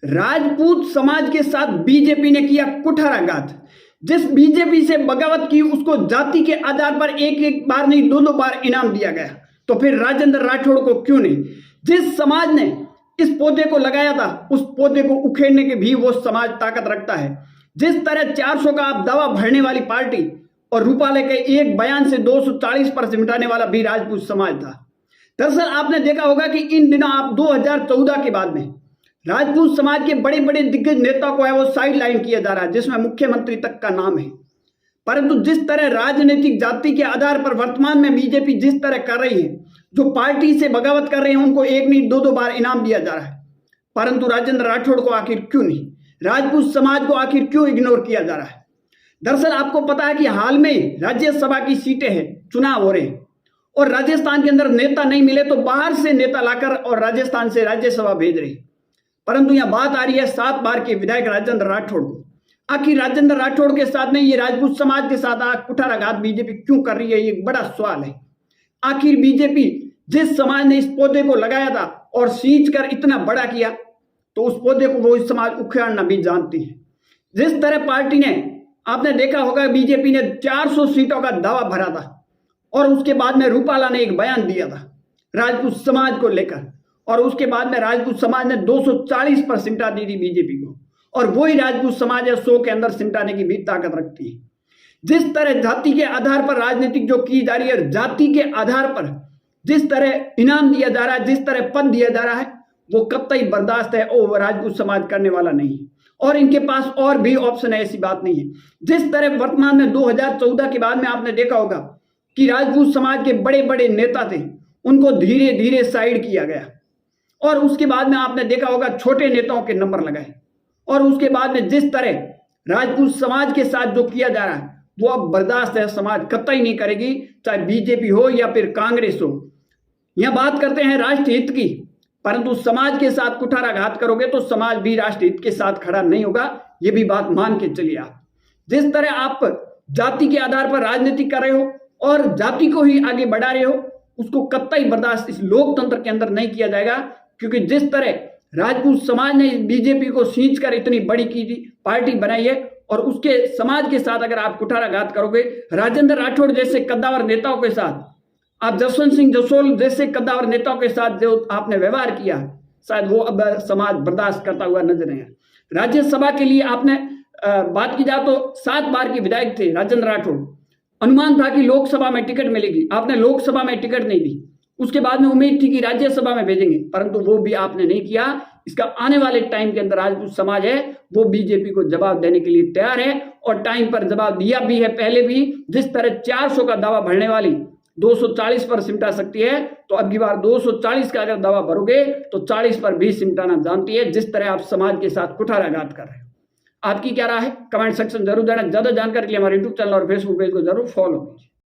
राजपूत समाज के साथ बीजेपी ने किया कुठाराघात। जिस बीजेपी से बगावत की उसको जाति के आधार पर एक एक बार नहीं दो बार इनाम दिया गया, तो फिर राजेंद्र राठौड़ को क्यों नहीं? जिस समाज ने इस पौधे को लगाया था उस पौधे को उखेड़ने के भी वो समाज ताकत रखता है। जिस तरह 400 का आप दावा भरने वाली पार्टी और रूपाले के एक बयान से 240 पर सिमटाने वाला भी राजपूत समाज था। दरअसल आपने देखा होगा कि इन दिनों आप 2014 के बाद में राजपूत समाज के बड़े बड़े दिग्गज नेताओं को है वो साइड लाइन किया जा रहा है, जिसमें मुख्यमंत्री तक का नाम है। परंतु जिस तरह राजनीतिक जाति के आधार पर वर्तमान में बीजेपी जिस तरह कर रही है, जो पार्टी से बगावत कर रहे हैं उनको एक नहीं दो बार इनाम दिया जा रहा है, परंतु राजेंद्र राठौड़ को आखिर क्यों नहीं? राजपूत समाज को आखिर क्यों इग्नोर किया जा रहा है? दरअसल आपको पता है कि हाल में राज्यसभा की सीटें हैं, चुनाव हो रहे हैं और राजस्थान के अंदर नेता नहीं मिले तो बाहर से नेता लाकर और राजस्थान से राज्यसभा भेज रहे हैं। परंतु यहां बात आ रही है 7 बार के विधायक राजेंद्र राठौड़ को। आखिर राजेंद्र राठौड़ के साथ नहीं, ये राजपूत समाज के साथ कुठाराघात बीजेपी क्यों कर रही है, ये एक बड़ा सवाल है। आखिर बीजेपी जिस समाज ने इस पौधे को लगाया था और सींच कर इतना बड़ा किया, तो उस पौधे को वो इस समाज उखाड़ना भी जानती है। जिस तरह पार्टी ने, आपने देखा होगा बीजेपी ने 400 सीटों का दावा भरा था और उसके बाद में रूपाला ने एक बयान दिया था राजपूत समाज को लेकर, और उसके बाद में राजपूत समाज ने 240 पर सिमटा दी थी बीजेपी को, और वही राजपूत समाज है 100 के अंदर सिमटाने की भी ताकत रखती है। जिस तरह जाति के आधार पर राजनीतिक जो की जा रही है, जाति के आधार पर जिस तरह इनाम दिया जा रहा है, जिस तरह पद दिया जा रहा है, वो कतई बर्दाश्त है और राजपूत समाज करने वाला नहीं है। और इनके पास और भी ऑप्शन है, ऐसी बात नहीं है। जिस तरह वर्तमान में 2014 के बाद में आपने देखा होगा कि राजपूत समाज के बड़े बड़े नेता थे, उनको धीरे धीरे साइड किया गया, और उसके बाद में आपने देखा होगा छोटे नेताओं के नंबर लगाए, और उसके बाद में जिस तरह राजपूत समाज के साथ जो किया जा रहा है वो अब बर्दाश्त है, समाज कतई नहीं करेगी, चाहे बीजेपी हो या फिर कांग्रेस हो। यह बात करते हैं राष्ट्र हित की, परंतु समाज के साथ कुठाराघात करोगे तो समाज भी राष्ट्र हित के साथ खड़ा नहीं होगा, ये भी बात मान के चलिए आप। जिस तरह आप जाति के आधार पर राजनीति कर रहे हो और जाति को ही आगे बढ़ा रहे हो, उसको कतई बर्दाश्त इस लोकतंत्र के अंदर नहीं किया जाएगा। क्योंकि जिस तरह राजपूत समाज ने बीजेपी को सींच कर इतनी बड़ी की पार्टी बनाई है, और उसके समाज के साथ अगर आप कुठाराघात करोगे, राजेंद्र राठौड़ जैसे कद्दावर नेताओं के साथ, आप जसवंत सिंह जसोल जैसे कद्दावर नेताओं के साथ जो आपने व्यवहार किया, शायद वो अब समाज बर्दाश्त करता हुआ नजर नहीं आया। राज्यसभा के लिए आपने बात की जाए तो 7 बार के विधायक थे राजेंद्र राठौड़। अनुमान था कि लोकसभा में टिकट मिलेगी, आपने लोकसभा में टिकट नहीं दी। उसके बाद में उम्मीद थी कि राज्यसभा में भेजेंगे, परंतु वो भी आपने नहीं किया। इसका आने वाले टाइम के अंदर राजपूत समाज है वो बीजेपी को जवाब देने के लिए तैयार है, और टाइम पर जवाब दिया भी है पहले भी। जिस तरह 400 का दावा भरने वाली 240 पर सिमटा सकती है, तो अब की बार 240 का अगर दावा भरोगे तो 40 पर भी सिमटाना जानती है, जिस तरह आप समाज के साथ कुठाराघात कर रहे हो। आपकी क्या राय है? कमेंट सेक्शन जरूर देना। ज्यादा जानकारी के लिए हमारे यूट्यूब चैनल और फेसबुक पेज को जरूर फॉलो कीजिए।